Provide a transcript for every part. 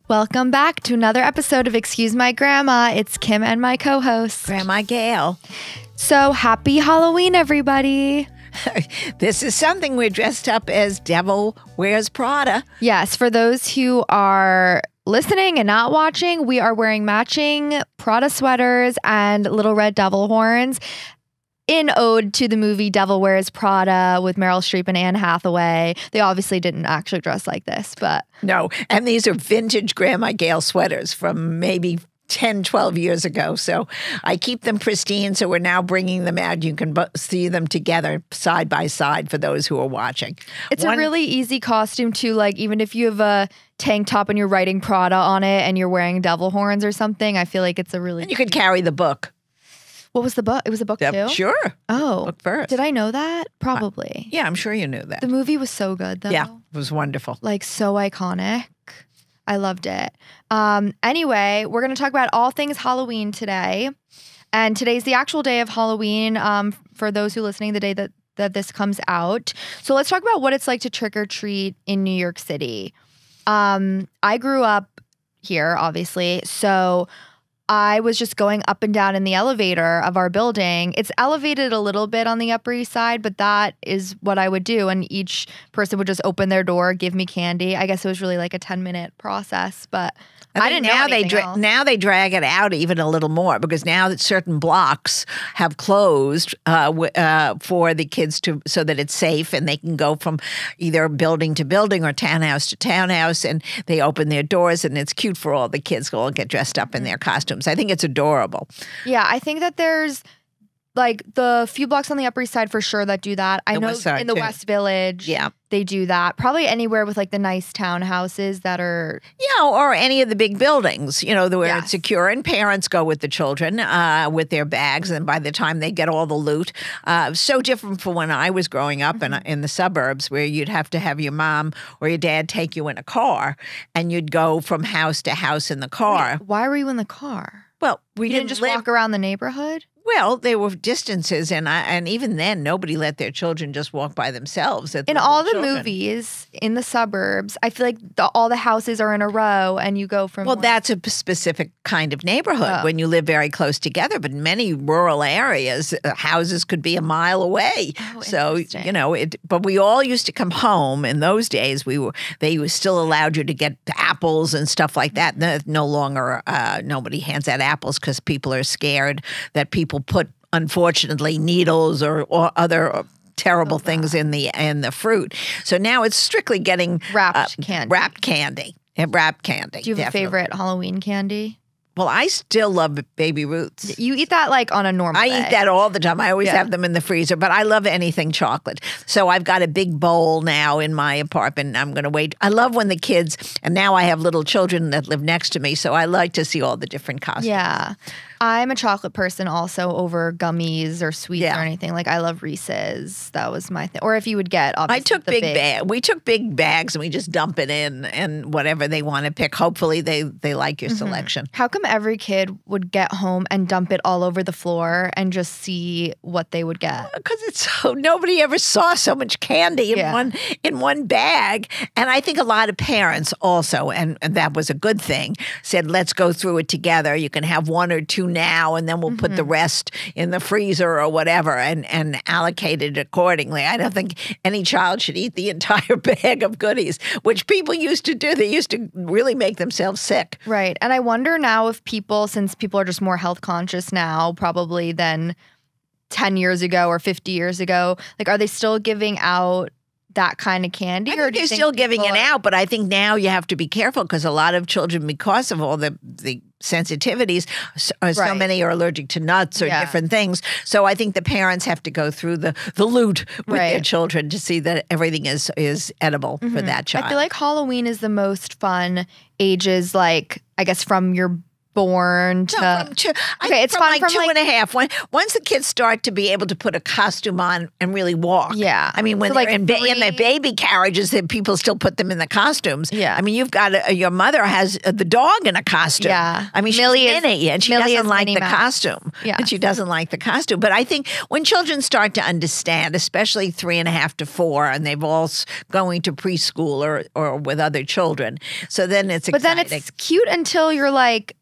Welcome back to another episode of Excuse My Grandma. It's Kim and my co-host, Grandma Gail. So happy Halloween, everybody. This is something we're dressed up as Devil Wears Prada. Yes, for those who are listening and not watching, we are wearing matching Prada sweaters and little red devil horns in ode to the movie Devil Wears Prada with Meryl Streep and Anne Hathaway. They obviously didn't actually dress like this, but... No, and these are vintage Grandma Gail sweaters from maybe 10, 12 years ago. So I keep them pristine, so we're now bringing them out. You can see them together side by side for those who are watching. It's a really easy costume too, like even if you have a tank top and you're writing Prada on it and you're wearing devil horns or something, I feel like it's a really... And you could carry the book. What was the book? It was a book too? Sure. Oh. Book first. Did I know that? Probably. Yeah, I'm sure you knew that. The movie was so good though. Yeah, it was wonderful. Like so iconic. I loved it. Anyway, we're going to talk about all things Halloween today. And today's the actual day of Halloween for those who are listening the day that this comes out. So let's talk about what it's like to trick or treat in New York City. I grew up here, obviously. So I was just going up and down in the elevator of our building. It's elevated a little bit on the Upper East Side, but that is what I would do. And each person would just open their door, give me candy. I guess it was really like a 10-minute process, but I didn't know anything else. Now they drag it out even a little more because now that certain blocks have closed for the kids so that it's safe and they can go from either building to building or townhouse to townhouse, and they open their doors and it's cute for all the kids to all get dressed up in their costumes. I think it's adorable. Yeah, I think that there's like the few blocks on the Upper East Side for sure that do that. I know in the West Village, they do that. Probably anywhere with like the nice townhouses that are... Yeah, or any of the big buildings, you know, where it's secure. And parents go with the children with their bags. And by the time they get all the loot, so different from when I was growing up in the suburbs where you'd have to have your mom or your dad take you in a car and you'd go from house to house in the car. Wait, why were you in the car? Well, we didn't just walk around the neighborhood? Well, there were distances, and even then, nobody let their children just walk by themselves. In all the movies in the suburbs, I feel like all the houses are in a row, and you go from... Well, that's a specific kind of neighborhood when you live very close together. But in many rural areas, houses could be a mile away. Oh, so you know, but we all used to come home in those days. They were still allowed you to get apples and stuff like that. No longer, nobody hands out apples because people are scared that people put, unfortunately, needles or other terrible things in the fruit. So now it's strictly getting wrapped candy. Wrapped candy. Do you have a favorite Halloween candy? Well, I still love Baby Ruths. You eat that like on a normal day. I eat that all the time. I always have them in the freezer, but I love anything chocolate. So I've got a big bowl now in my apartment. I'm going to wait. I love when the kids, and now I have little children that live next to me, so I like to see all the different costumes. Yeah. I'm a chocolate person also over gummies or sweets or anything. Like I love Reese's. That was my thing. Or if you would get, obviously, we took big bags and we just dump it in and whatever they want to pick. Hopefully they like your selection. How come every kid would get home and dump it all over the floor and just see what they would get? Because nobody ever saw so much candy in one bag. And I think a lot of parents also, and that was a good thing, said, let's go through it together. You can have one or two now, and then we'll put the rest in the freezer or whatever and allocate it accordingly. I don't think any child should eat the entire bag of goodies, which people used to do. They used to really make themselves sick. Right. And I wonder now if people, since people are just more health conscious now, probably than 10 years ago or 50 years ago, like, are they still giving out that kind of candy? I think they're still giving it out, but I think now you have to be careful because a lot of children, because of all the sensitivities, so many are allergic to nuts or different things. So I think the parents have to go through the loot with their children to see that everything is edible for that child. I feel like Halloween is the most fun ages, like, I guess from your born to. No, from two, Okay, it's from fun like from two like and a half. Once the kids start to be able to put a costume on and really walk. Yeah. I mean, when So, they're like, in their baby carriages, that people still put them in the costumes. Yeah. I mean, you've got your mother has the dog in a costume. Yeah. I mean, she's Millie is- Minnie, and she Millie doesn't is like Minnie the Mouse. costume. Yeah. And she doesn't like the costume. But I think when children start to understand, especially 3.5 to 4, and they've all going to preschool or with other children, so then it's But exciting. then it's cute until you're like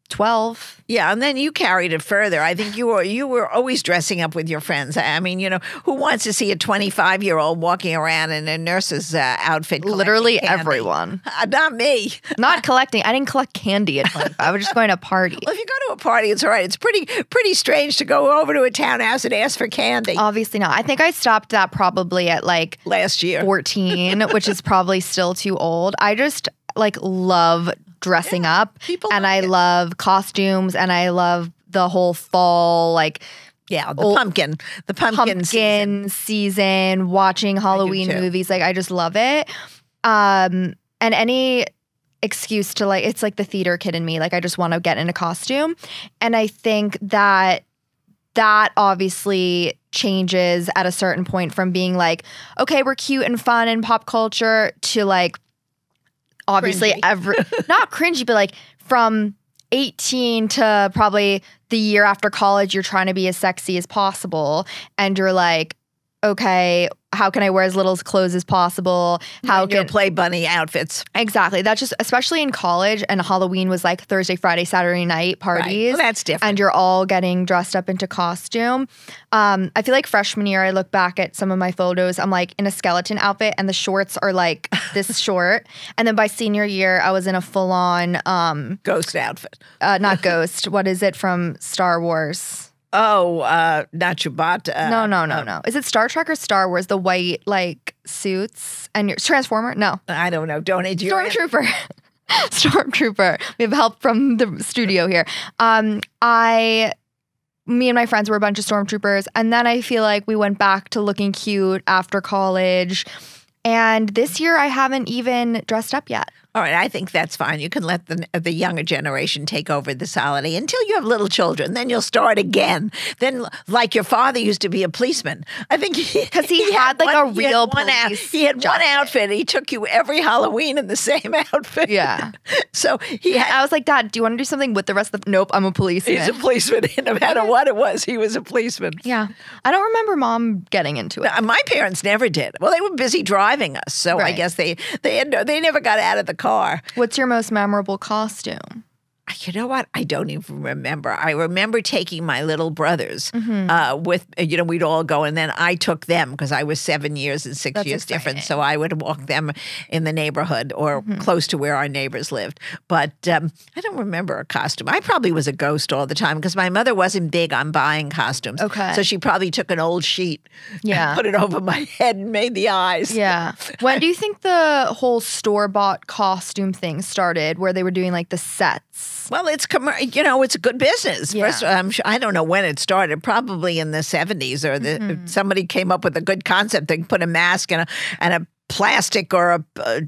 12. Yeah, and then you carried it further. I think you were always dressing up with your friends. I mean, who wants to see a 25-year-old walking around in a nurse's outfit? Literally collecting candy? everyone. Not me. Not collecting. I didn't collect candy at 25. I was just going to a party. Well, if you go to a party, it's all right. It's pretty strange to go over to a townhouse and ask for candy. Obviously not. I think I stopped that probably at like Last year. 14, which is probably still too old. I just like love dressing up, and I love costumes, and I love the whole fall like the pumpkin season, watching Halloween movies. Like I just love it. And any excuse to like, it's like the theater kid in me. Like I just want to get in a costume, and I think that obviously changes at a certain point from being like, okay, we're cute and fun and pop culture to like. Obviously, not cringy, but like from 18 to probably the year after college, you're trying to be as sexy as possible. And you're like, okay, how can I wear as little clothes as possible? How can play bunny outfits? Exactly. That's just, especially in college, and Halloween was like Thursday, Friday, Saturday night parties. Right. Well, that's different. And you're all getting dressed up into costume. I feel like freshman year, I look back at some of my photos, I'm like in a skeleton outfit and the shorts are like this short. And then by senior year, I was in a full on ghost outfit. Not ghost. What is it from Star Wars? Oh, not Chewbacca. No. Is it Star Trek or Star Wars? The white like suits and your Transformer? No, I don't know. Donate your Stormtrooper. Stormtrooper. We have help from the studio here. Me and my friends were a bunch of Stormtroopers, and then I feel like we went back to looking cute after college. And this year, I haven't even dressed up yet. All right, I think that's fine. You can let the younger generation take over this holiday until you have little children. Then you'll start again. Then, like your father used to be a policeman. I think because he had like a real police. He had one outfit. He took you every Halloween in the same outfit. Yeah. So he had. I was like, Dad, do you want to do something with the rest of the? Nope, I'm a policeman. He's a policeman. No matter what it was, he was a policeman. Yeah. I don't remember Mom getting into it. My parents never did. Well, they were busy driving us, so I guess they never got out of the car. What's your most memorable costume? You know what? I don't even remember. I remember taking my little brothers with, we'd all go, and then I took them because I was 7 years and 6 years different. So I would walk them in the neighborhood or close to where our neighbors lived. But I don't remember a costume. I probably was a ghost all the time because my mother wasn't big on buying costumes. Okay. So she probably took an old sheet and put it over my head and made the eyes. Yeah. When do you think the whole store-bought costume thing started where they were doing like the sets? Well, it's it's a good business. Yeah. First, I don't know when it started. Probably in the 70s, or somebody came up with a good concept. They put a mask and a plastic or a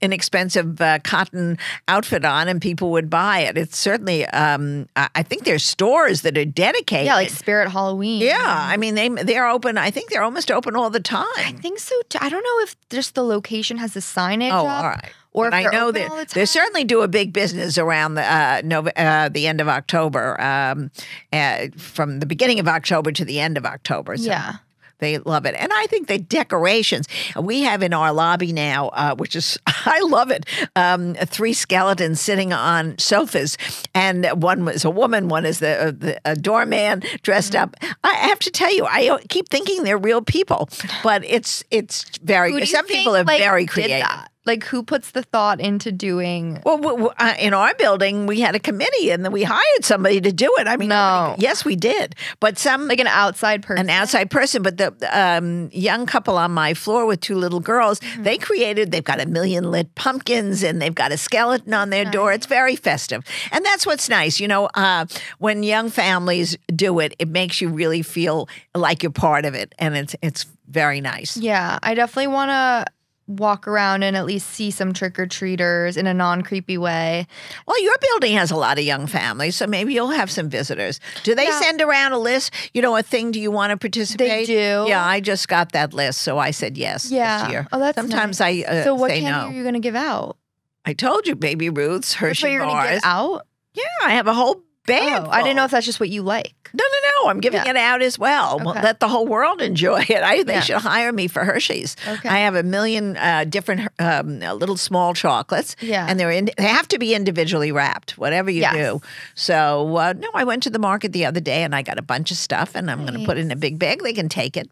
inexpensive cotton outfit on, and people would buy it. It's certainly. I think there's stores that are dedicated. Yeah, like Spirit Halloween. Yeah, I mean they're open. I think they're almost open all the time. I think so too. I don't know if just the location has the signage. Oh, up, all right. Or if I know that they certainly do a big business around the end of October, from the beginning of October to the end of October. So yeah. They love it. And I think the decorations we have in our lobby now, which is, I love it, 3 skeletons sitting on sofas. And one was a woman, one is a doorman dressed up. I have to tell you, I keep thinking they're real people, but it's very, some people are very creative. Like, who puts the thought into doing? Well, in our building, we had a committee, and then we hired somebody to do it. I mean, no. Yes, we did. But like an outside person. An outside person. But the young couple on my floor with 2 little girls, they've got 1 million lit pumpkins, and they've got a skeleton on their door. It's very festive. And that's what's nice. When young families do it, it makes you really feel like you're part of it. And it's very nice. Yeah, I definitely want to walk around and at least see some trick-or-treaters in a non-creepy way. Well, your building has a lot of young families, so maybe you'll have some visitors. Do they send around a list? A thing, do you want to participate? They do. Yeah, I just got that list, so I said yes this year. Oh, that's Sometimes nice. I So what say candy no. are you going to give out? I told you, Baby Ruth's, That's Hershey what you're going to bars. give out? Yeah, I have a whole bag. Oh, I didn't know if that's just what you like. No. I'm giving it out as well. Well, Okay. let the whole world enjoy it. They should hire me for Hershey's. Okay. I have a million different little small chocolates. Yeah. And they have to be individually wrapped, whatever you do. So, no, I went to the market the other day and I got a bunch of stuff and I'm going to put it in a big bag. They can take it.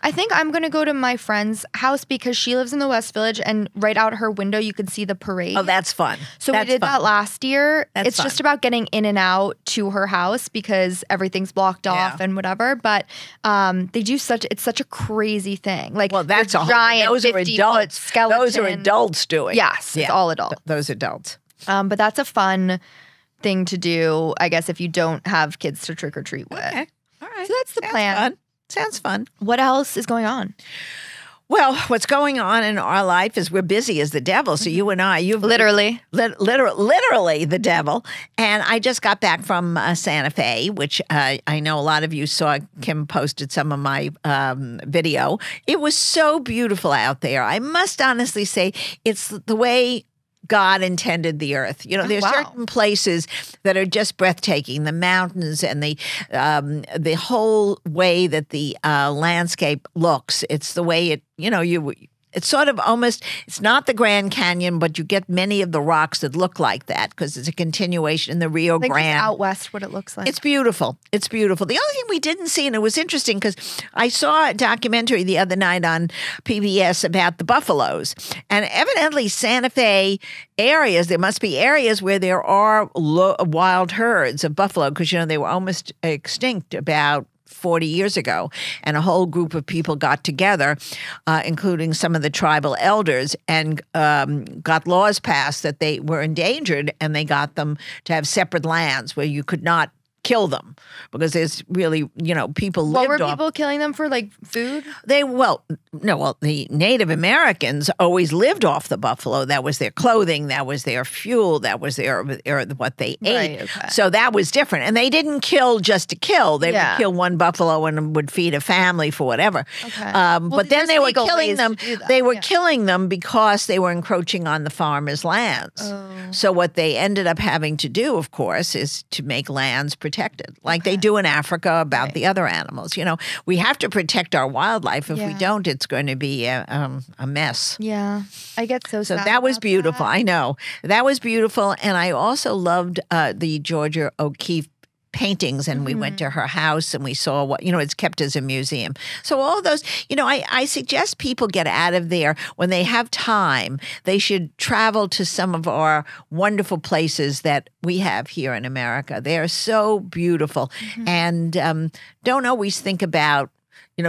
I think I'm going to go to my friend's house because she lives in the West Village and right out her window you can see the parade. Oh, that's fun. So we did that last year. That's it's fun. just about getting in and out to her house because everything's blocked off and whatever. But they do it's such a crazy thing. Like, well, that's a giant those are 50-foot adults. skeleton. Those are adults doing. Yes, it's all adults. Those adults. But that's a fun thing to do, I guess, if you don't have kids to trick or treat with. Okay. All right. So that's the plan. Fun. Sounds fun. What else is going on? Well, what's going on in our life is we're busy as the devil. So you and I, Literally the devil. And I just got back from Santa Fe, which I know a lot of you saw. Kim posted some of my video. It was so beautiful out there. I must honestly say it's the way God intended the earth. There's certain places that are just breathtaking. The mountains and the whole way that the landscape looks. It's the way it, it's sort of almost, it's not the Grand Canyon, but you get many of the rocks that look like that because it's a continuation in the Rio Grande. Out west, what it looks like. It's beautiful. It's beautiful. The only thing we didn't see, and it was interesting because I saw a documentary the other night on PBS about the buffaloes. And evidently Santa Fe areas, there must be areas where there are wild herds of buffalo because, they were almost extinct about 40 years ago, and a whole group of people got together, including some of the tribal elders, and got laws passed that they were endangered, and they got them to have separate lands where you could not kill them because there's really, people lived What were off. people killing them for, like food? The Native Americans always lived off the buffalo. That was their clothing. That was their fuel. That was their what they ate. Right, okay. So that was different. And they didn't kill just to kill. They would kill one buffalo and would feed a family for whatever. Okay. But then they were killing them. They were Yeah. killing them because they were encroaching on the farmers' lands. Oh. So what they ended up having to do, of course, is to make lands protected, like they do in Africa about the other animals. We have to protect our wildlife. If we don't, it's going to be a mess. Yeah, I get so sad. So that was about beautiful. that. I know. That was beautiful. And I also loved the Georgia O'Keeffe paintings, and we went to her house and we saw what, it's kept as a museum. So all those, I suggest people get out of there when they have time. They should travel to some of our wonderful places that we have here in America. They are so beautiful, and don't always think about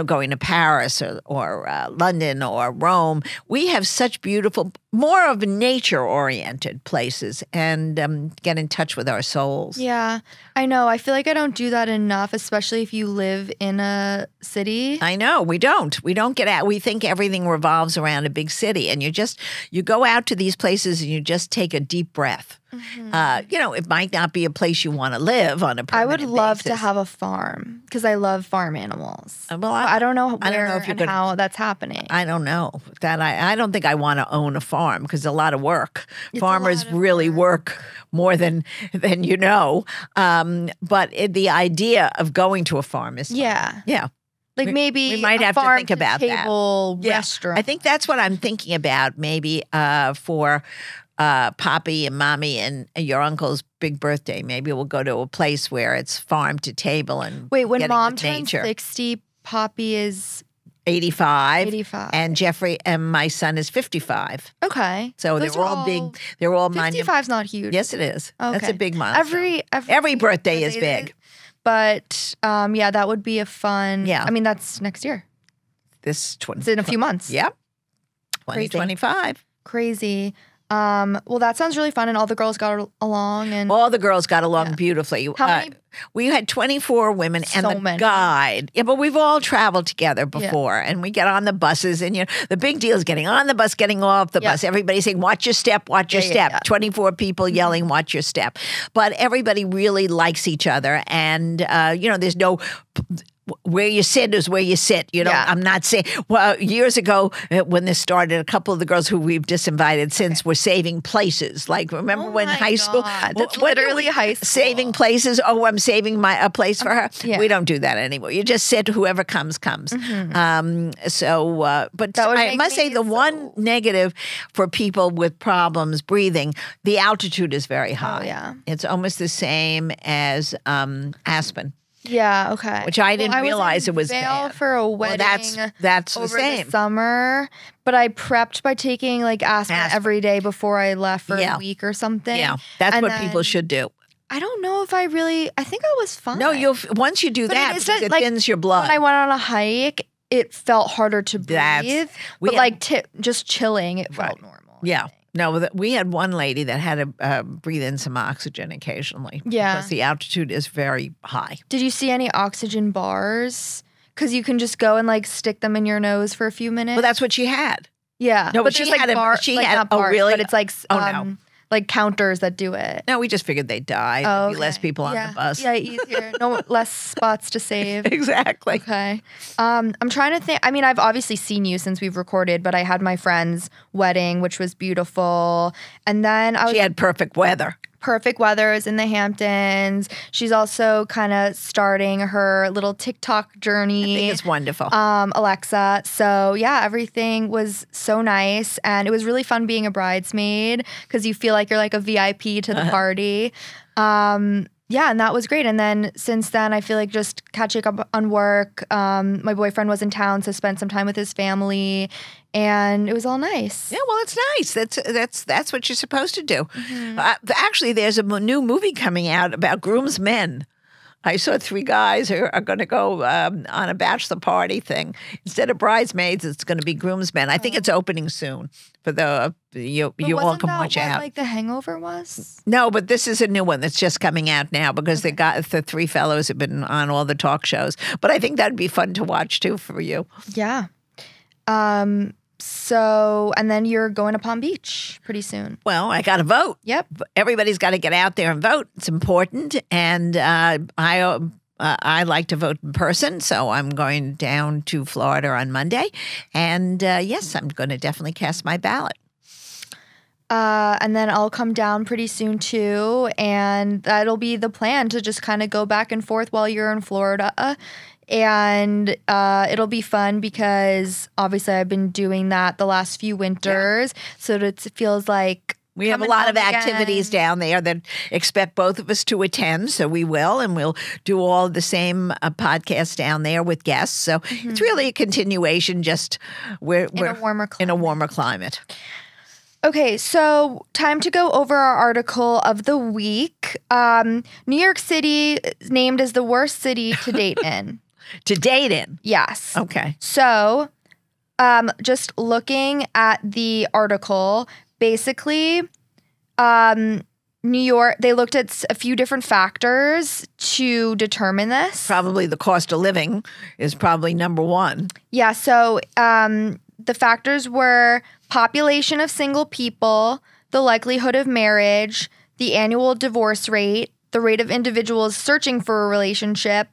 going to Paris or London or Rome. We have such beautiful, more of nature-oriented places, and get in touch with our souls. Yeah, I know. I feel like I don't do that enough, especially if you live in a city. I know. We don't get out. We think everything revolves around a big city, and you go out to these places and you just take a deep breath. It might not be a place you want to live on a permanent I would love to basis. have a farm because I love farm animals. Well, I don't know I don't know if you're and gonna- how that's happening. I don't know that. I don't think I want to own a farm because a lot of work. It's Farmers a lot of really work more than you know. But the idea of going to a farm is fun. Yeah. Like maybe we might a have to farm think about that. table Yeah. restaurant. I think that's what I'm thinking about. Maybe for Poppy and Mommy and your uncle's big birthday. Maybe we'll go to a place where it's farm to table and Wait, when getting mom with turns nature. 60, Poppy is 85. 85. And Jeffrey and my son is 55. Okay. So Those they're are all big. They're all 55's not huge. Yes, it is. That's Okay. a big milestone. Every birthday is big. But yeah, that would be a fun. Yeah. I mean, that's next year. This It's in a few months. Yep. Crazy. 2025. Crazy. Well, that sounds really fun, and all the girls got along. And all the girls got along beautifully. How many? We had 24 women and So the many. guide. Yeah, but we've all traveled together before, and we get on the buses, and the big deal is getting on the bus, getting off the bus. Everybody's saying, "Watch your step, watch your step." 24 people yelling, "Watch your step!" But everybody really likes each other, and there's no. Where you sit is where you sit. I'm not saying. Well, years ago when this started, a couple of the girls who we've disinvited since were saving places. Like, remember when high school? That's literally high school. Saving places. Oh, I'm saving a place for her. Yeah. We don't do that anymore. You just sit. Whoever comes. Mm-hmm. But I must say the one negative for people with problems breathing, the altitude is very high. Oh, yeah. It's almost the same as Aspen. Yeah, okay. Which I didn't realize it was bad. For a wedding. Well, that's over the same. The summer, but I prepped by taking aspirin every day before I left for a week or something. Yeah, that's what people should do. I don't know if I think I was fine. No, once you do that, it thins your blood. When I went on a hike, it felt harder to breathe. Just chilling, it felt normal. Yeah. No, we had one lady that had to breathe in some oxygen occasionally. Yeah. Because the altitude is very high. Did you see any oxygen bars? Because you can just go and stick them in your nose for a few minutes. Well, that's what she had. Yeah. No, but she had not bars, really? But it's no. Counters that do it. No, we just figured they'd die. There'd be less people on the bus. Yeah, easier. No less spots to save. Exactly. Okay. I'm trying to think. I mean, I've obviously seen you since we've recorded, but I had my friend's wedding, which was beautiful. And then she had perfect weather. Perfect weather is in the Hamptons. She's also kind of starting her little TikTok journey. I think it's wonderful. Alexa. So yeah, everything was so nice. And it was really fun being a bridesmaid because you feel like you're like a VIP to the party. Yeah, and that was great. And then since then, I feel like just catching up on work. My boyfriend was in town, so spent some time with his family, and it was all nice. Yeah, well, it's nice. That's what you're supposed to do. Mm-hmm. Actually, there's a new movie coming out about groomsmen. I saw 3 guys who are going to go on a bachelor party thing. Instead of bridesmaids, it's going to be groomsmen. I think it's opening soon. For you all can watch out. Like The Hangover was? No, but this is a new one that's just coming out now because the 3 fellows have been on all the talk shows. But I think that'd be fun to watch too for you. Yeah. So, and then you're going to Palm Beach pretty soon. Well, I got to vote. Yep. Everybody's got to get out there and vote. It's important. And I like to vote in person, so I'm going down to Florida on Monday. And yes, I'm going to definitely cast my ballot. And then I'll come down pretty soon too. And that'll be the plan, to just kind of go back and forth while you're in Florida. And it'll be fun because obviously I've been doing that the last few winters. Yeah. So it feels like we have a lot of activities down there that expect both of us to attend. So we will, and we'll do all the same podcasts down there with guests. So it's really a continuation, just we're in a warmer climate. Okay, so time to go over our article of the week. New York City is named as the worst city to date in. To date in? Yes. Okay. So just looking at the article, basically, New York, they looked at a few different factors to determine this. Probably the cost of living is probably number one. Yeah, so the factors were population of single people, the likelihood of marriage, the annual divorce rate, the rate of individuals searching for a relationship,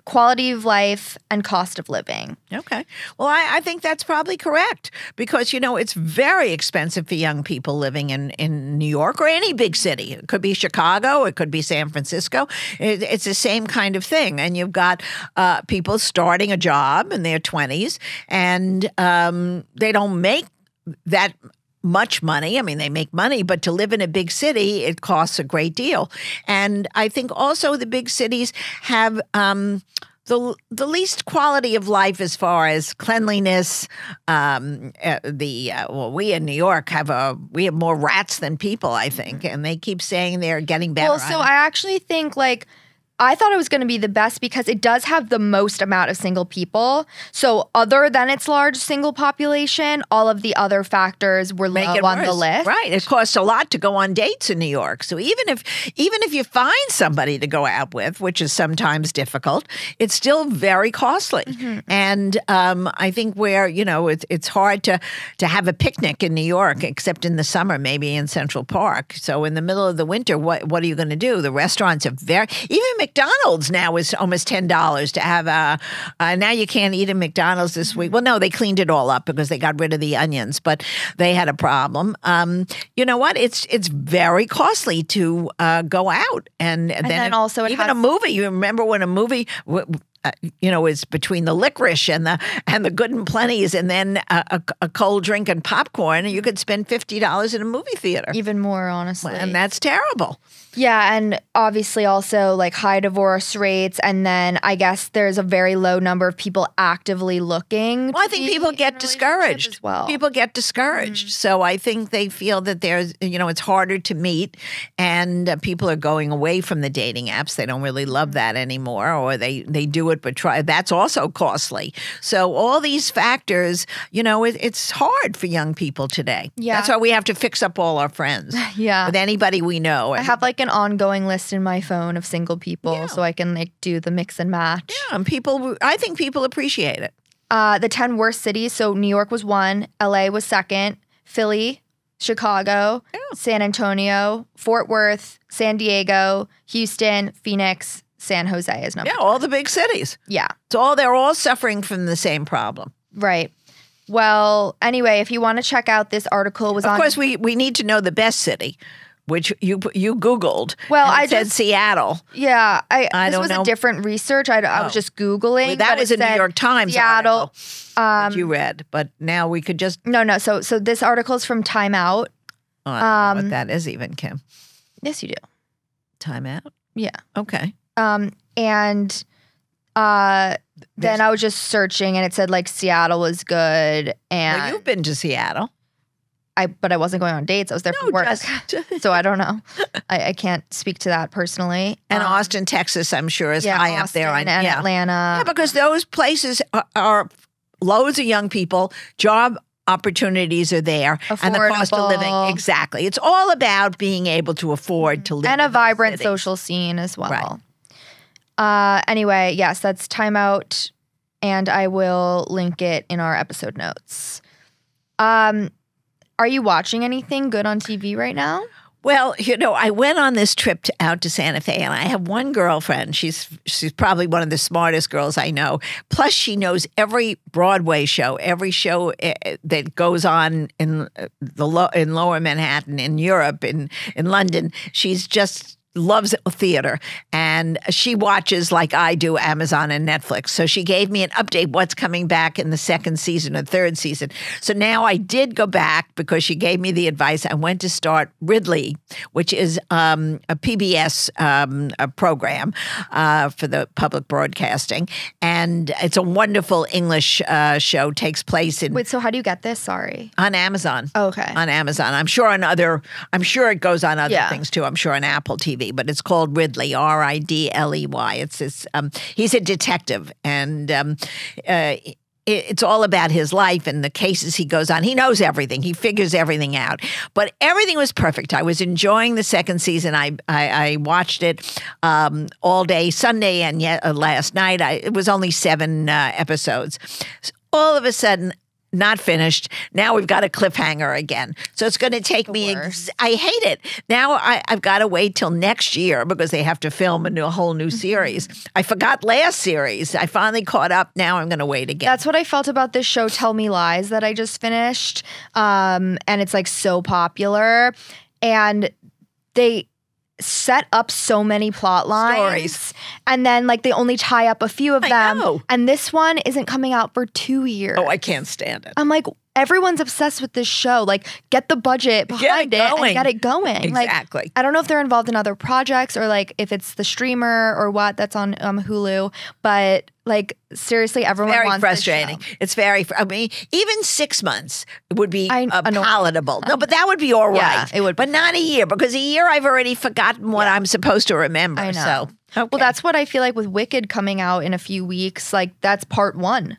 quality of life, and cost of living. Okay. Well, I think that's probably correct because, it's very expensive for young people living in New York or any big city. It could be Chicago. It could be San Francisco. It's the same kind of thing. And you've got people starting a job in their 20s and they don't make that much money. I mean, they make money, but to live in a big city, it costs a great deal. And I think also the big cities have the least quality of life as far as cleanliness. We in New York have more rats than people, I think, and they keep saying they're getting better. Well, so I actually think I thought it was going to be the best because it does have the most amount of single people. So other than its large single population, all of the other factors were low on the list. Right. It costs a lot to go on dates in New York. So even if you find somebody to go out with, which is sometimes difficult, it's still very costly. And I think where, it's hard to have a picnic in New York, except in the summer, maybe in Central Park. So in the middle of the winter, what are you going to do? The restaurants are even McDonald's now is almost $10 to have now you can't eat at McDonald's this week. Well, no, they cleaned it all up because they got rid of the onions, but they had a problem. You know what? It's very costly to go out, and then also even a movie. You remember when a movie is between the licorice and the good and plenties, and then a cold drink and popcorn, and you could spend $50 in a movie theater. Even more, honestly. And that's terrible. Yeah, and obviously also like high divorce rates, and then I guess there's a very low number of people actively looking. Well, I think people get discouraged. As well. People get discouraged. So I think they feel that there's, it's harder to meet, and people are going away from the dating apps. They don't really love that anymore, or they do it, but that's also costly. So all these factors, it's hard for young people today. Yeah. That's why we have to fix up all our friends. Yeah. With anybody we know. I have like an ongoing list in my phone of single people, so I can like do the mix and match. Yeah, and I think people appreciate it. The 10 worst cities. So New York was 1, LA was 2nd, Philly, Chicago, San Antonio, Fort Worth, San Diego, Houston, Phoenix, San Jose is number 2. All the big cities. Yeah. They're all suffering from the same problem. Right. Well, anyway, if you want to check out this article, of course, we need to know the best city, which you Googled. Well, I said Seattle. Yeah, this don't was know. a different research. I was just Googling. Well, that was a New York Times Seattle article that you read, but now we could just no. So this article is from Time Out. Oh, I don't know what that is even, Kim. Yes, you do. Time Out. Yeah. Okay. And then I was just searching, and it said like Seattle was good, and well, you've been to Seattle. But I wasn't going on dates. I was there for work. So I don't know. I can't speak to that personally. And Austin, Texas, I'm sure is high up there. And Atlanta. Yeah, because those places are loads of young people. Job opportunities are there. Affordable. And the cost of living. Exactly. It's all about being able to afford to live and in a vibrant city. social scene as well. Right. Anyway, yes, that's Time Out, and I will link it in our episode notes. Are you watching anything good on TV right now? Well, I went on this trip out to Santa Fe, and I have one girlfriend. She's probably one of the smartest girls I know. Plus, she knows every Broadway show, every show that goes on in Lower Manhattan, in Europe, in London. She's just loves theater, and she watches like I do Amazon and Netflix. So she gave me an update what's coming back in the 2nd season or 3rd season. So now I did go back because she gave me the advice. I went to start Ridley, which is a PBS a program for the public broadcasting, and it's a wonderful English show. Takes place in Wait, so how do you get this? Sorry. On Amazon. Oh, okay. On Amazon. I'm sure it goes on other things too. I'm sure on Apple TV. But it's called Ridley, Ridley. It's this. He's a detective, and it's all about his life and the cases he goes on. He knows everything. He figures everything out. But everything was perfect. I was enjoying the 2nd season. I watched it all day Sunday and last night. It was only 7 episodes. So all of a sudden, not finished. Now we've got a cliffhanger again. So it's going to take me. I hate it. Now I've got to wait till next year because they have to film a whole new series. I forgot last series. I finally caught up. Now I'm going to wait again. That's what I felt about this show, Tell Me Lies, that I just finished. And it's like so popular. And they set up so many plot lines. Stories. And then like they only tie up a few of them. I know. And this one isn't coming out for 2 years. Oh, I can't stand it. I'm like, everyone's obsessed with this show. Like, get the budget behind it and get it going. Exactly. Like, I don't know if they're involved in other projects or like if it's the streamer or what that's on Hulu, but like seriously, everyone very wants frustrating. This show. It's very. I mean, even 6 months would be palatable. No, but that would be all right. Yeah, it would, but not a year because a year I've already forgotten what I'm supposed to remember. I know. So. Well, that's what I feel like with Wicked coming out in a few weeks. Like, that's part 1.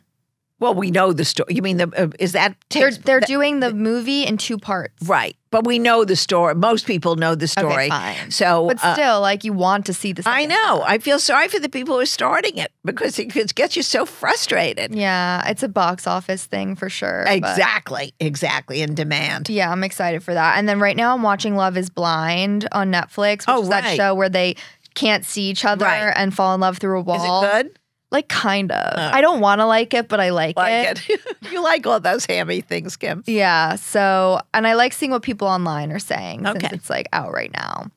Well, we know the story. You mean is that they're doing the movie in 2 parts, right? But we know the story. Most people know the story. Okay, fine. So, but still, like, you want to see the second I know. part. I feel sorry for the people who are starting it because it gets you so frustrated. Yeah, it's a box office thing for sure. Exactly, in demand. Yeah, I'm excited for that. And then right now I'm watching Love is Blind on Netflix, which is that show where they can't see each other and fall in love through a wall. Is it good? Like, kind of. I don't want to like it, but I like it. You like all those hammy things, Kim. Yeah. So, and I like seeing what people online are saying since it's like out right now.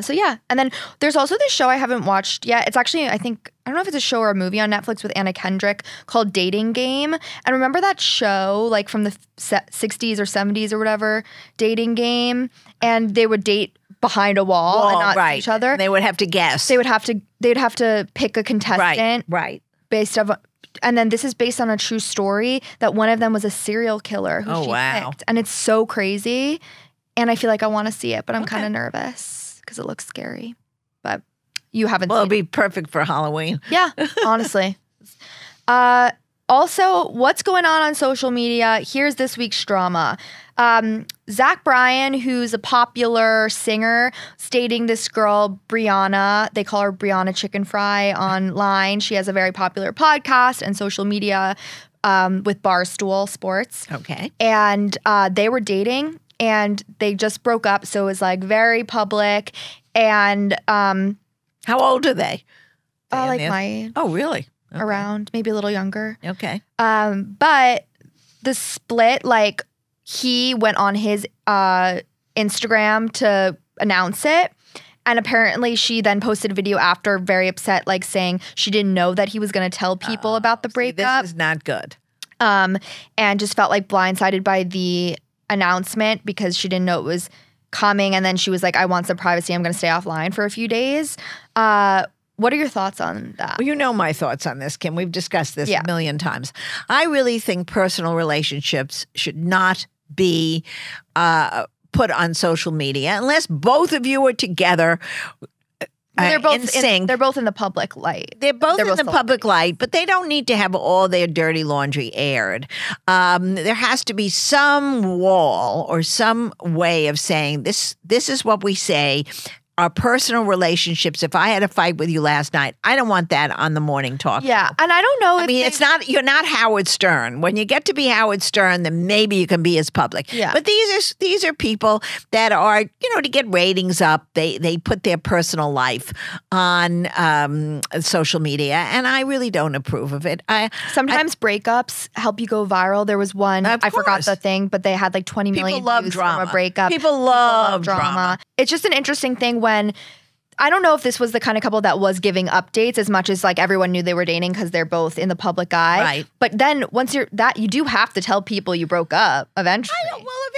So yeah. And then there's also this show I haven't watched yet. It's actually, I don't know if it's a show or a movie on Netflix with Anna Kendrick called Dating Game. And remember that show like from the 60s or 70s or whatever, Dating Game? And they would date behind a wall and not see each other. They would have to guess. They'd have to pick a contestant. Right. Based on, and then this is based on a true story that one of them was a serial killer who she picked. And it's so crazy. And I feel like I want to see it, but I'm kind of nervous because it looks scary. But you haven't seen it. It'll be perfect for Halloween. Yeah, honestly. Also, what's going on social media? Here's this week's drama. Zach Bryan, who's a popular singer, is dating this girl, Brianna. They call her Brianna Chicken Fry online. She has a very popular podcast and social media with Barstool Sports. Okay. And they were dating and they just broke up. So it was like very public. And how old are they? Like my age. Oh, really? Okay. Around, maybe a little younger. Okay. But the split, like, he went on his Instagram to announce it. And apparently she then posted a video after, very upset, like saying she didn't know that he was going to tell people about the breakup. This is not good. And just felt like blindsided by the announcement because she didn't know it was coming. And then she was like, I want some privacy. I'm going to stay offline for a few days. What are your thoughts on that? Well, you know my thoughts on this, Kim. We've discussed this a million times. I really think personal relationships should not be put on social media unless both of you are together. They're both in sync. They're both in the public light. They're both in the public light, but they don't need to have all their dirty laundry aired. There has to be some wall or some way of saying this is what we say. Our personal relationships. If I had a fight with you last night, I don't want that on the morning talk. Yeah, and I don't know. You're not Howard Stern. When you get to be Howard Stern, then maybe you can be as public. Yeah. But these are people that are, to get ratings up. They put their personal life on social media, and I really don't approve of it. Sometimes breakups help you go viral. There was one, I forgot the thing, but they had like 20 million views from a breakup. People love drama. It's just an interesting thing when I don't know if this was the kind of couple that was giving updates as much as like everyone knew they were dating because they're both in the public eye. Right. But then once you do have to tell people you broke up eventually.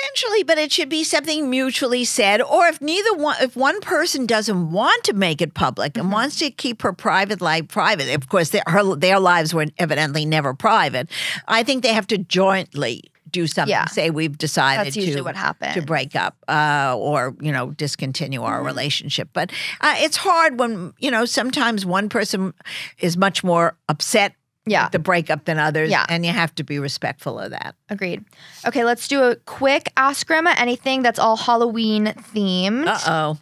Eventually, but it should be something mutually said. Or if one person doesn't want to make it public and wants to keep her private life private, of course their lives were evidently never private. I think they have to jointly do something. Say we've decided That's usually what happened. to break up or discontinue our relationship. But it's hard when sometimes one person is much more upset with the breakup than others, and you have to be respectful of that. Agreed. Okay, let's do a quick Ask Grandma Anything that's all Halloween themed. Uh-oh.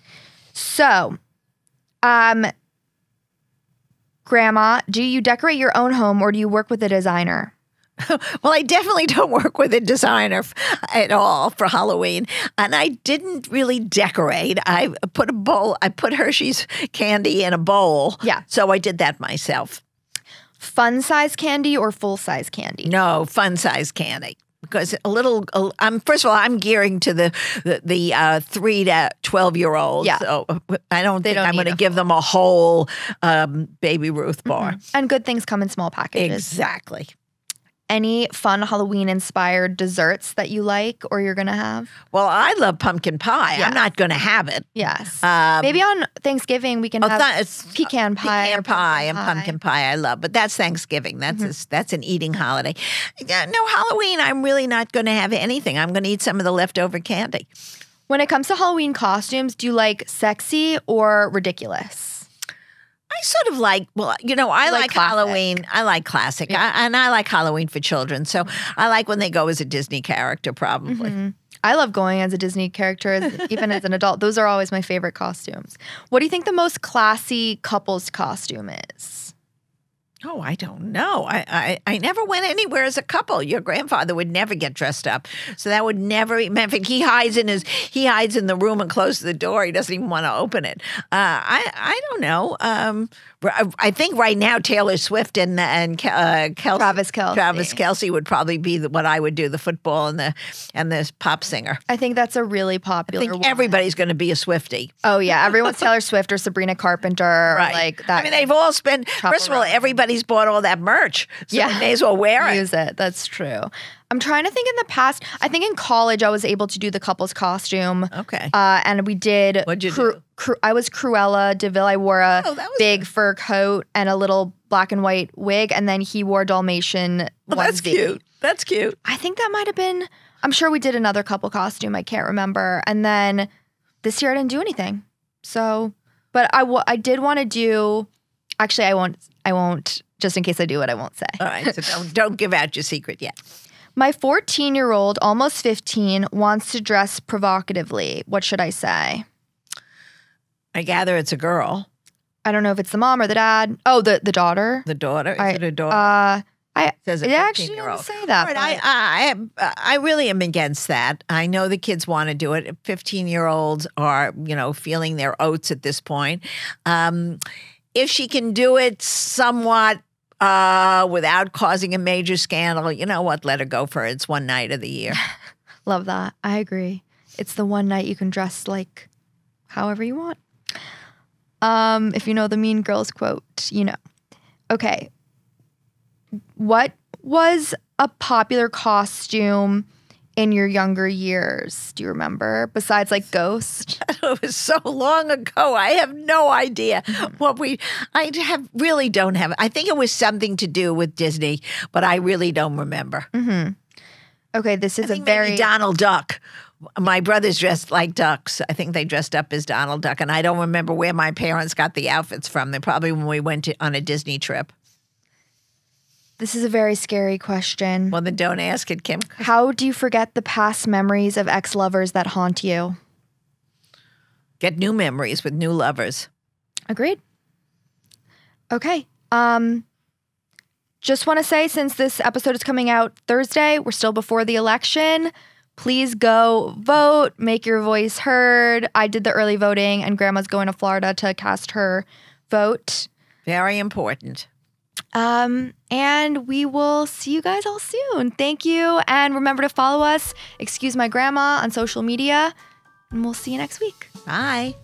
So, Grandma, do you decorate your own home or do you work with a designer? Well, I definitely don't work with a designer at all for Halloween. And I didn't really decorate. I put Hershey's candy in a bowl. Yeah. So I did that myself. Fun size candy or full size candy? No, fun size candy. Because first of all, I'm gearing to the 3 to 12-year-olds. Yeah. So I don't think I'm going to give them a whole Baby Ruth bar. And good things come in small packages. Exactly. Any fun Halloween-inspired desserts that you like or you're going to have? Well, I love pumpkin pie. Yeah. I'm not going to have it. Yes. Maybe on Thanksgiving we can have pecan pie. Pecan pie and pumpkin pie I love. But that's Thanksgiving. That's an eating holiday. No, Halloween, I'm really not going to have anything. I'm going to eat some of the leftover candy. When it comes to Halloween costumes, do you like sexy or ridiculous? I sort of like, well, I like classic. Halloween. I like classic. And I like Halloween for children. So I like when they go as a Disney character, probably. Mm-hmm. I love going as a Disney character, even as an adult. Those are always my favorite costumes. What do you think the most classy couple's costume is? Oh, I don't know. I never went anywhere as a couple. Your grandfather would never get dressed up, so that would never. In fact, he hides in the room and closes the door. He doesn't even want to open it. I don't know. I think right now Taylor Swift and Travis Kelce would probably be what I would do, the football and the pop singer. I think that's a really popular one. Everybody's going to be a Swiftie. Oh yeah, everyone's Taylor Swift or Sabrina Carpenter, right? Or like that. I mean, they've all spent. First of all, everybody's bought all that merch, so they may as well wear it. Use it. That's true. I'm trying to think in the past. I think in college I was able to do the couple's costume. Okay. And we did. What'd you do? I was Cruella de Vil. I wore a big fur coat and a little black and white wig, and then he wore Dalmatian onesie. That's cute. That's cute. I think that might have been. I'm sure we did another couple costume. I can't remember. And then this year I didn't do anything. So, but I did want to do. Actually, I won't. Just in case I do it, I won't say. All right. So don't give out your secret yet. My 14-year-old, almost 15, wants to dress provocatively. What should I say? I gather it's a girl. I don't know if it's the mom or the dad. Oh, the daughter. The daughter? Is it a daughter? It actually doesn't say that. Right, I really am against that. I know the kids want to do it. 15-year-olds are, feeling their oats at this point. If she can do it somewhat without causing a major scandal, you know what? Let her go for it. It's one night of the year. Love that. I agree. It's the one night you can dress like however you want. If you know the Mean Girls quote, you know. Okay. What was a popular costume in your younger years? Do you remember? Besides like Ghost? It was so long ago. I have no idea really don't have. I think it was something to do with Disney, but I really don't remember. Mm-hmm. Okay, this is maybe Donald Duck. My brothers dressed like ducks. I think they dressed up as Donald Duck, and I don't remember where my parents got the outfits from. They probably when we went on a Disney trip. This is a very scary question. Well, then don't ask it, Kim. How do you forget the past memories of ex-lovers that haunt you? Get new memories with new lovers. Agreed. Okay. Just want to say, since this episode is coming out Thursday, we're still before the election. Please go vote, make your voice heard. I did the early voting, and Grandma's going to Florida to cast her vote. Very important. And we will see you guys all soon. Thank you. And remember to follow us, Excuse My Grandma, on social media. And we'll see you next week. Bye.